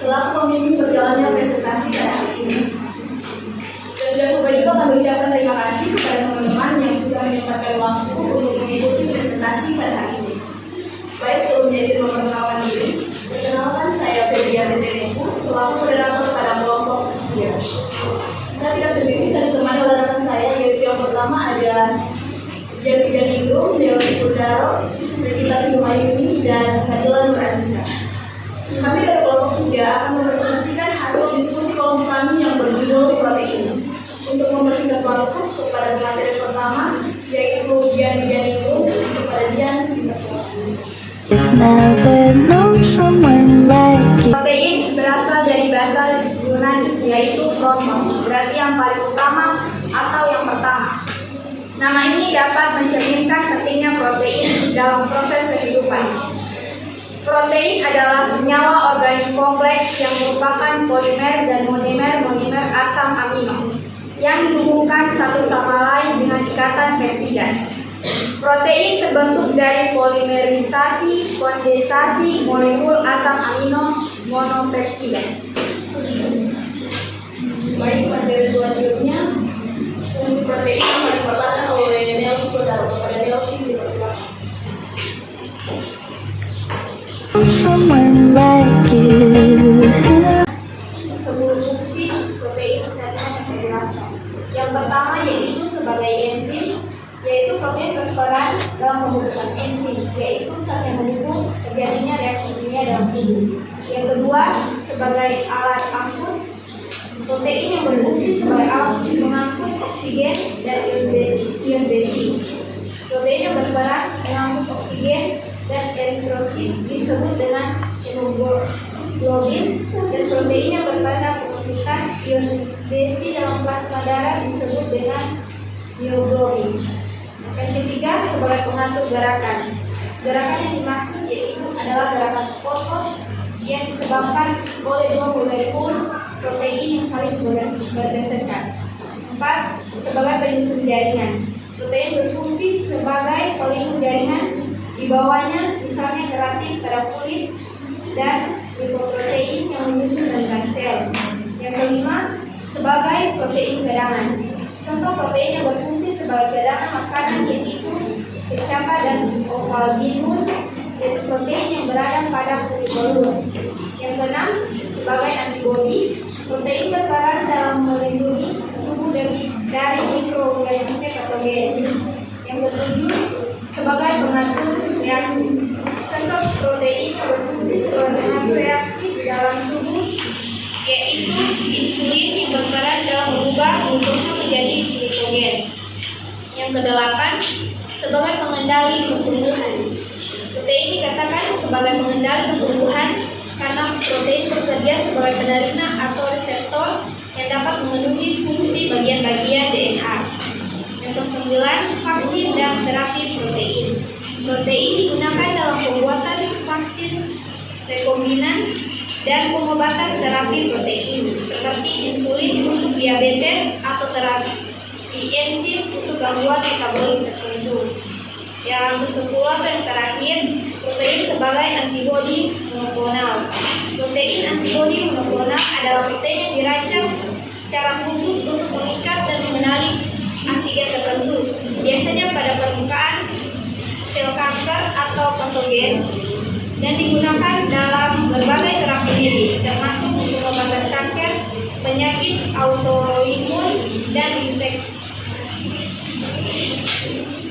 selaku pemimpin berjalannya presentasi pada hari ini. Dan jangan lupa juga kami ucapkan terima kasih kepada teman-teman yang sudah menyempatkan waktu untuk mengikuti presentasi pada hari ini. Baik, sebelumnya izin memperkenalkan diri. Perkenalkan, saya Febriana Teneku selaku moderator pada kelompok 3. Saya tidak sendiri, saya ditemani oleh rekan saya, yaitu yang pertama ada Dian Indung, Dewa Kudaro, Regita Timayuni, dan Fadila Nur Aziza. Kami dari kelompok 3 akan mempresentasikan hasil diskusi kelompok kami yang berjudul protein. Untuk mempersingkat waktu kepada materi pertama, yaitu Dian Indung, kepada Dian dipersilakan. Protein berasal dari bahasa Yunani, yaitu protos, berarti yang paling utama atau yang pertama. Nama ini dapat mencerminkan pentingnya protein dalam proses kehidupan. Protein adalah senyawa organik kompleks yang merupakan polimer dan monomer asam amino yang dihubungkan satu sama lain dengan ikatan peptida. Protein terbentuk dari polimerisasi kondensasi molekul asam amino monopeptida. Baik, materi selanjutnya, fungsi protein yang dipaparkan oleh Nelsi Kodaro. Kepada Nelsi dipersilakan. Someone like you. 10 fungsi protein yang dijelaskan. Yang pertama yaitu sebagai enzim, yaitu protein berperan dalam pembentukan enzim, yaitu zat yang mendukung terjadinya reaksi kimia dalam tubuh. Yang kedua, sebagai alat angkut, protein yang berfungsi sebagai alat mengangkut oksigen dan ion besi. Protein yang berperan mengangkut oksigen dan eritrosit disebut dengan hemoglobin, dan protein yang berperan dalam pengisikan ion besi dalam plasma darah disebut dengan mioglobin. Yang ketiga, sebagai pengatur gerakan. Gerakan yang dimaksud yaitu adalah gerakan otot yang disebabkan oleh dua molekul protein yang saling bergesekan. 4. Sebagai penyusun jaringan. Protein berfungsi sebagai pelindung jaringan. Di bawahnya misalnya keratin pada kulit dan lipoprotein yang menyusun rongga sel. Yang kelima, sebagai protein cadangan. Contoh protein yang berfungsi sebagai cadangan makanan yaitu kecapa dan ovalbinum, yaitu protein yang berada pada kulit telur. Yang keenam, sebagai antibodi. Protein berperan dalam melindungi tubuh dari mikroorganisme patogen. Yang ketujuh, sebagai pengatur reaksi. Contoh protein yang berfungsi sebagai pengatur reaksi di dalam tubuh yaitu insulin yang berperan dalam mengubah glukosa menjadi glikogen. Yang kedelapan, sebagai pengendali pertumbuhan. Protein dikatakan sebagai pengendali pertumbuhan karena protein bekerja sebagai penerima atau reseptor yang dapat memenuhi fungsi bagian-bagian DNA. Yang kesembilan, vaksin dan terapi protein. Protein digunakan dalam pembuatan vaksin rekombinan dan pengobatan terapi protein seperti insulin untuk diabetes atau terapi enzim untuk gangguan metabolik tertentu. Yang ke-10 atau yang terakhir, protein sebagai antibodi monoklonal. Protein antibodi monoklonal adalah protein yang dirancang secara khusus untuk mengikat dan mengenali antigen tertentu, biasanya pada permukaan sel kanker atau patogen, dan digunakan dalam berbagai terapi medis, termasuk untuk pengobatan kanker, penyakit autoimun, dan infeksi.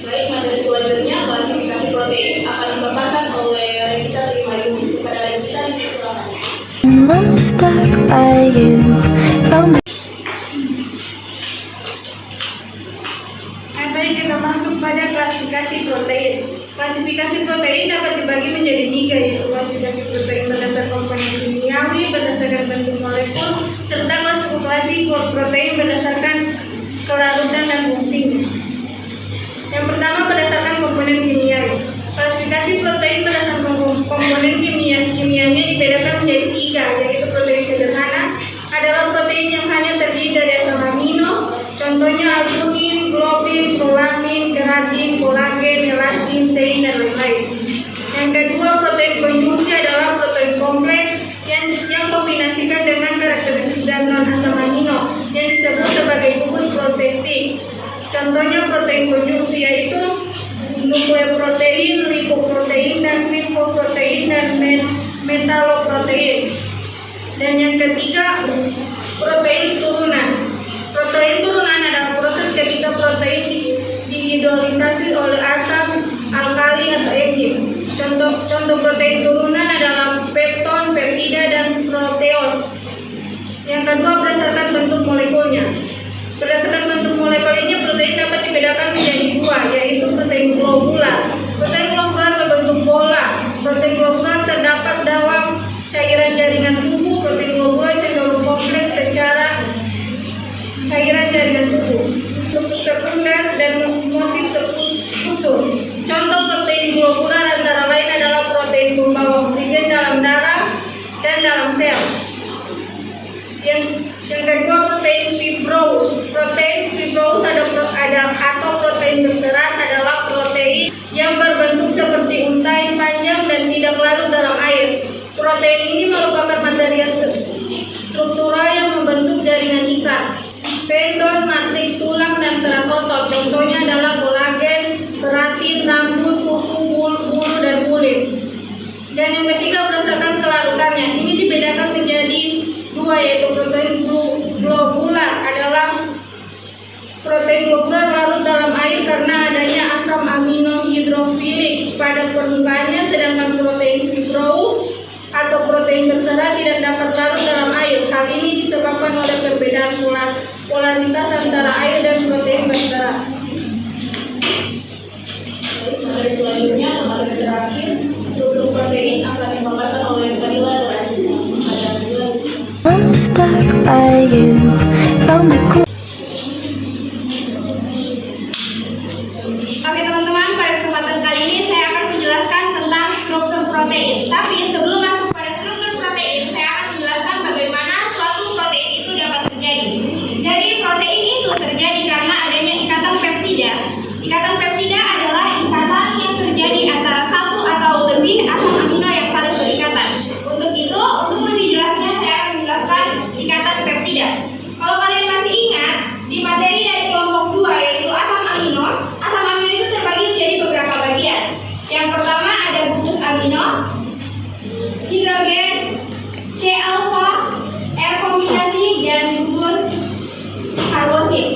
Baik, materi selanjutnya, klasifikasi protein akan dipaparkan oleh Regita Timayuni. Kepada Regita dipersilakan. Mari kita masuk pada klasifikasi protein. Klasifikasi protein dapat dibagi menjadi 3, yaitu klasifikasi protein berdasarkan komponen kimiawi, berdasarkan bentuk molekul, serta klasifikasi protein berdasarkan kelarutan dan fungsinya. Yang pertama, berdasarkan komponen kimiawi. Klasifikasi protein berdasarkan komponen kimianya dibedakan menjadi 3, yaitu protein sederhana adalah protein yang hanya terdiri dari asam amino, contohnya albumin, globin, prolamin, keratin, kolagen, elastin, tein, dan lain-lain. Yang kedua, protein konjungsi adalah protein kompleks yang kombinasi ketiga, protein turunan. Protein turunan adalah proses ketika protein dihidrolisasi oleh asam alkali atau enzim. Contoh protein turunan adalah pepton, peptida, dan proteos. Yang kedua, berdasarkan bentuk molekulnya. Berdasarkan bentuk molekulnya, protein dapat dibedakan menjadi dua, yaitu protein globular. Protein globular berbentuk bola. Protein globular terdapat dalam cairan jaringan tubuh. Protein globular cenderung kompleks secara cairan jaringan tubuh. Struktur sekunder dan motif struktur. Contoh protein globular antara lain adalah protein pembawa oksigen dalam darah dan dalam sel. Yang kedua, protein fibrous. Protein fibrous atau protein berserat adalah protein yang berbentuk seperti untai panjang dan tidak larut dalam air. Protein ini merupakan material struktural yang membentuk jaringan ikat, tendon, matriks tulang, dan serat otot. Contohnya adalah kolagen, keratin, rambut, kuku, bulu, dan kulit. Dan yang ketiga, berdasarkan kelarutannya. Ini dibedakan menjadi dua, yaitu protein globular adalah protein globular larut dalam air karena adanya asam amino hidrofilik pada permukaannya, sedangkan protein fibrous atau protein berserat tidak dapat larut dalam air. Hal ini disebabkan oleh perbedaan polaritas antara air dan protein berserat. Baik, selanjutnya lembaga terakhir, struktur protein akan dipaparkan oleh Fadila dan Asisa. I'm stuck by you, found the clue. Oke teman-teman, pada kesempatan kali ini saya akan menjelaskan tentang struktur protein. Tapi sebelum masuk pada struktur protein, saya akan menjelaskan bagaimana suatu protein itu dapat terjadi. Jadi protein itu terjadi karena adanya ikatan peptida. Ikatan peptida adalah ikatan yang terjadi antara satu atau lebih asam amino yang saling berikatan. Untuk itu, untuk lebih jelasnya saya akan menjelaskan ikatan peptida. Kalau kalian masih ingat, di materi dari kelompok 2 yaitu asam amino itu terbagi menjadi beberapa bagian. Yang pertama ada gugus amino, hidrogen, C alfa, R kombinasi, dan gugus karbosid.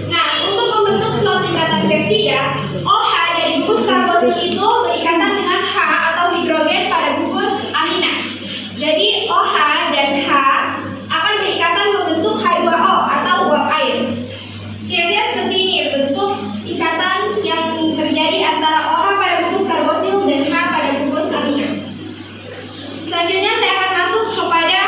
Nah, untuk membentuk suatu ikatan peptida, OH dari gugus karbosid itu berikatan dengan H atau hidrogen pada gugus amina. Jadi OH dan H akan berikatan membentuk H2O atau uap air. Kira-kira seperti ini bentuk ikatan yang terjadi antara OH pada gugus karbosil dan H pada gugus amina. Selanjutnya saya akan masuk kepada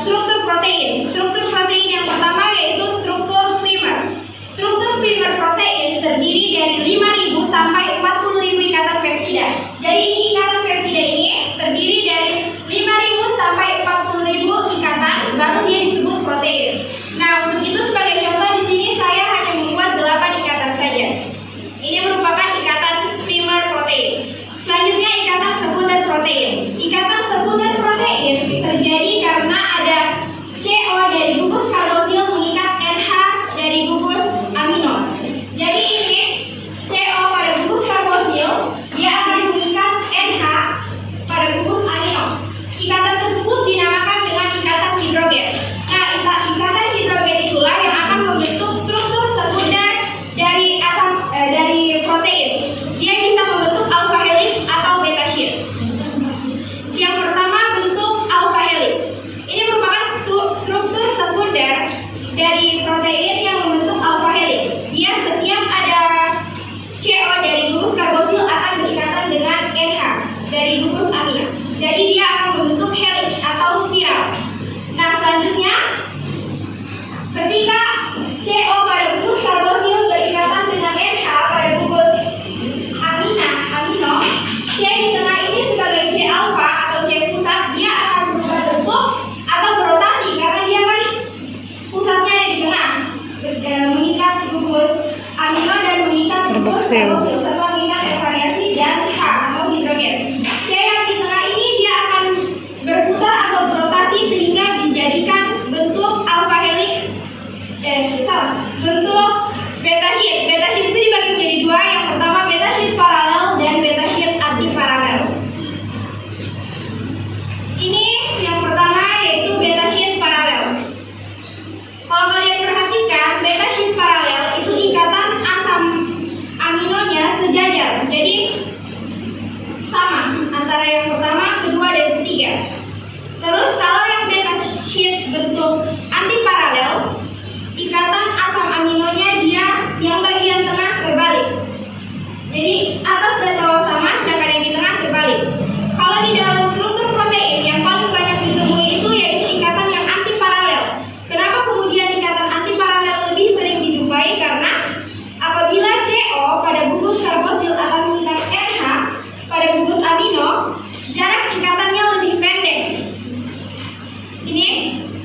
struktur protein. Struktur protein yang pertama yaitu struktur primer. Struktur primer protein terdiri dari 5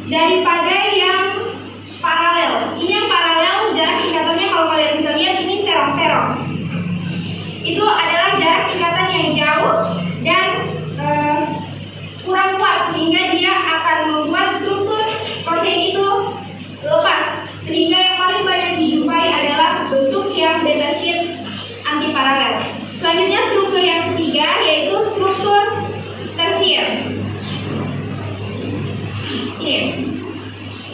daripada yang paralel. Ini yang paralel jarak ikatannya kalau kalian bisa lihat ini serong-serong. Itu adalah jarak ikatan yang jauh dan kurang kuat sehingga dia akan membuat struktur protein itu lepas. Sehingga yang paling banyak dijumpai adalah bentuk yang beta sheet antiparalel. Selanjutnya struktur yang ketiga yaitu struktur tersier.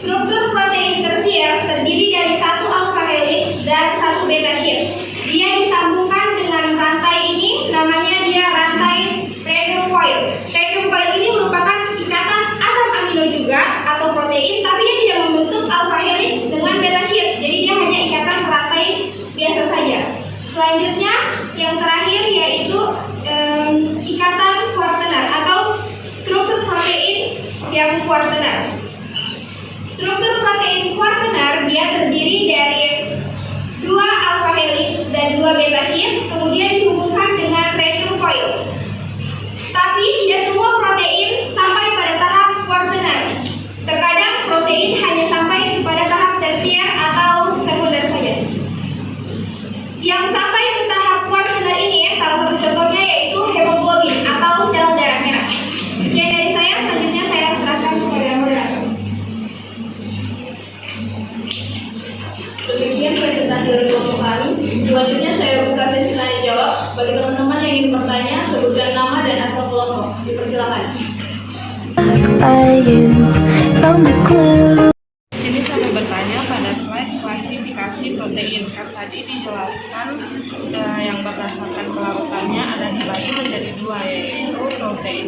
Struktur protein tersier terdiri dari satu alpha helix dan satu beta sheet. Dia disambungkan dengan rantai ini, namanya dia rantai radium coil. Radium coil ini merupakan ikatan asam amino juga atau protein, tapi dia tidak membentuk alpha helix dengan beta sheet. Jadi dia hanya ikatan rantai biasa saja. Selanjutnya yang terakhir yaitu ikatan kuartener atau struktur protein yang kuartener. Struktur protein kuartener dia terdiri dari dua alpha helix dan dua beta sheet, kemudian dihubungkan dengan radium coil. Tapi tidak semua protein sampai pada tahap kuartener. Terkadang protein hanya sampai pada tahap tersier atau sekunder saja. Yang sampai ke tahap kuartener ini salah satu contohnya yaitu hemoglobin atau sel darah merah. Sekian dari saya, selanjutnya saya serahkan kepada moderator. Demikian presentasi dari kelompok kami. Selanjutnya saya buka sesi tanya jawab. Bagi teman-teman yang ingin bertanya, sebutkan nama dan asal kelompok. Dipersilakan. Di sini saya mau bertanya pada slide klasifikasi protein. Kan tadi dijelaskan yang berdasarkan kelarutannya ada dibagi menjadi dua, yaitu protein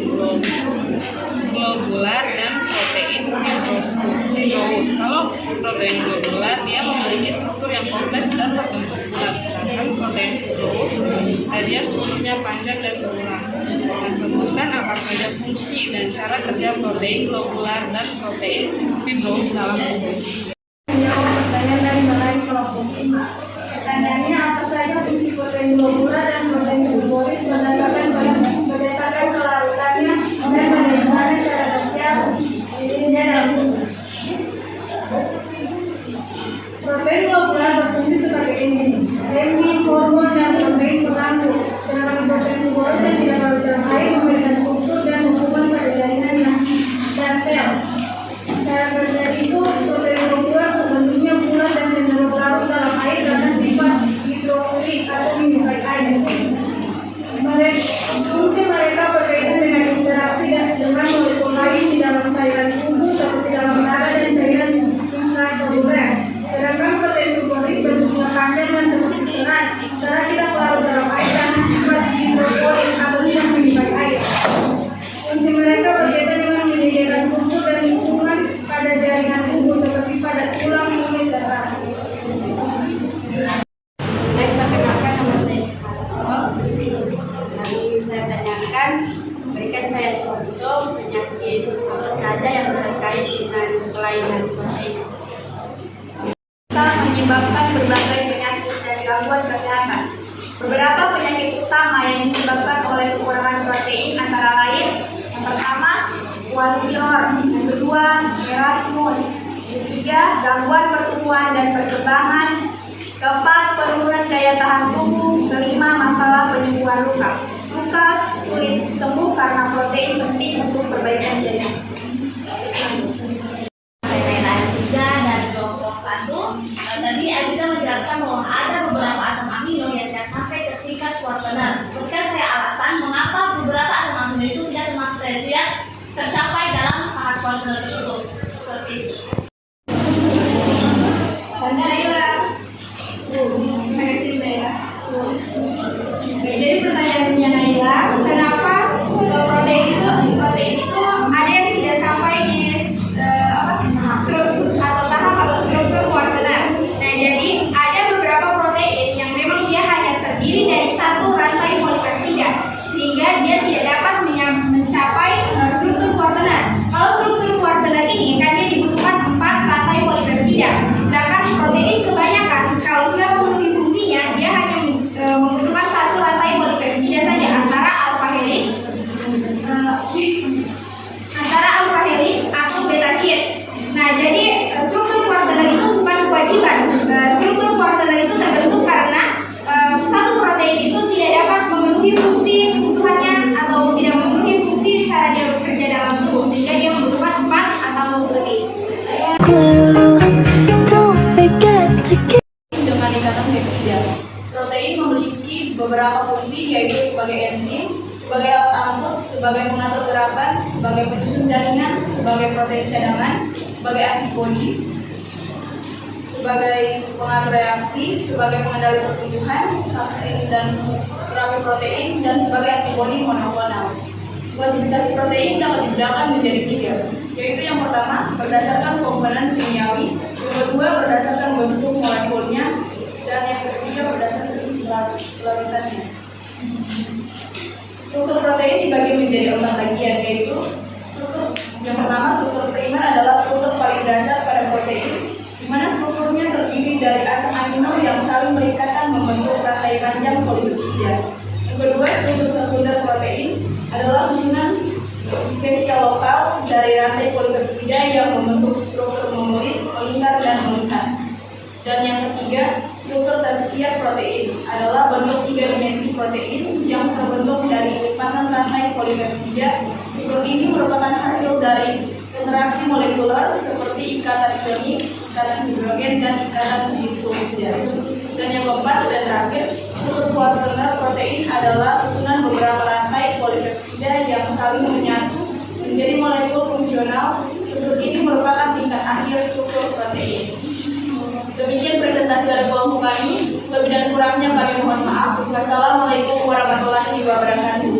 globular dan protein fibrous. Kalau protein globular dia memiliki struktur yang kompleks dan berbentuk bulat, sedangkan protein fibrous dia strukturnya panjang dan berulang. Kita sebutkan apa saja fungsi dan cara kerja protein globular dan protein fibrous dalam tubuh. Pertanyaan dari mulai kelompok 5. Pertanyaannya apa saja fungsi protein globular dan protein fibrous berdasarkan kelarutannya dan bagaimana cara kerja dirinya dalam tubuh. Protein globular berfungsi sebagai enzim, hormon dan protein pengatur. Sedangkan protein fibrous yang tidak larut dalam air memberikan struktur dan hubungan pada jaringan dan sel. Cara kerja itu protein globular bentuknya bulat dan cenderung larut dalam air karena sifat hidrofilik atau menyukai air. Fungsi mereka berkaitan dengan interaksi dengan molekul lain di dalam cairan tubuh seperti dalam darah dan cairan intraseluler. Sedangkan protein fibrous bentuknya panjang dan seperti serat. Serat tidak larut dalam air karena sifat hidrofilik atau tidak menyukai air. Fungsi mereka berkaitan dengan menyediakan struktur dan hubungan pada jaringan tubuh seperti pada tulang, kulit, dan rambut. Baik, perkenalkan nama saya Ismail. Nanti saya tanyakan, berikan saya contoh penyakit apa saja yang terkait dengan kelainan protein. Menyebabkan berbagai penyakit dan gangguan kesehatan. Beberapa penyakit utama yang disebabkan oleh kekurangan protein antara lain: yang pertama, kwashiorkor, yang kedua, merasmus, yang ketiga, gangguan pertumbuhan dan perkembangan, keempat, penurunan daya tahan tubuh, kelima, masalah penyembuhan luka. Luka sulit sembuh karena protein penting untuk perbaikan jaringan. Dari kelompok 1, tadi Aziza menjelaskan bahwa ada beberapa asam amino yang tidak sampai ke tingkat kuartener. Berikan saya alasan mengapa beberapa asam amino itu tidak termasuk tidak tercapai dalam tahap kuartener tersebut. Seperti itu. Jadi pertanyaannya Naila, kenapa protein itu ada yang tidak sampai di struktur atau tahap atau struktur kuartener. Nah, jadi ada beberapa protein yang memang dia hanya terdiri dari satu rantai polipeptida, sehingga dia tidak dapat mencapai struktur kuartener. Kalau struktur kuartener ini kan dia dibutuhkan 4 rantai polipeptida, sedangkan protein kebanyakan kalau sudah memenuhi fungsinya dia hanya membutuhkan satu rantai polipeptida saja antara alpha helix atau beta sheet. Nah, jadi struktur kuarteler itu bukan kewajiban. Struktur kuarteler itu terbentuk karena satu protein itu tidak dapat memenuhi fungsi kebutuhannya atau tidak memenuhi fungsi cara dia bekerja dalam tubuh, sehingga dia membutuhkan 4 atau lebih. Glue, don't forget to keep Dengan ikatan peptida. Protein memiliki beberapa fungsi, yaitu sebagai enzim, sebagai alat angkut, sebagai pengatur gerakan, sebagai penyusun jaringan, sebagai protein cadangan, sebagai antibodi, sebagai pengatur reaksi, sebagai pengendali pertumbuhan, vaksin dan terapi protein, dan sebagai antibodi monoklonal. Klasifikasi protein dapat dibedakan menjadi 3, yaitu yang pertama berdasarkan komponen kimiawi, yang kedua berdasarkan bentuk molekulnya, dan yang ketiga berdasarkan larutannya. Struktur protein dibagi menjadi 4 bagian, yaitu struktur yang pertama, struktur primer adalah struktur paling dasar pada protein, di mana strukturnya terdiri dari asam amino yang saling merikatkan membentuk rantai panjang polipeptida. Yang kedua, struktur sekunder protein adalah susunan spesial lokal dari rantai polipeptida yang membentuk struktur monolit, melingkar, dan melihat. Dan yang ketiga, struktur tersier protein adalah bentuk 3 dimensi protein yang terbentuk dari lipatan rantai polipeptida. Struktur ini merupakan hasil dari interaksi molekuler seperti ikatan ionik, ikatan hidrogen, dan ikatan disulfida. Dan yang keempat dan terakhir, struktur kuartener protein adalah susunan beberapa rantai polipeptida yang saling menyatu menjadi molekul fungsional. Struktur ini merupakan tingkat akhir struktur protein. Demikian presentasi dari kelompok kami. Lebih dan kurangnya kami mohon maaf. Wassalamualaikum warahmatullahi wabarakatuh.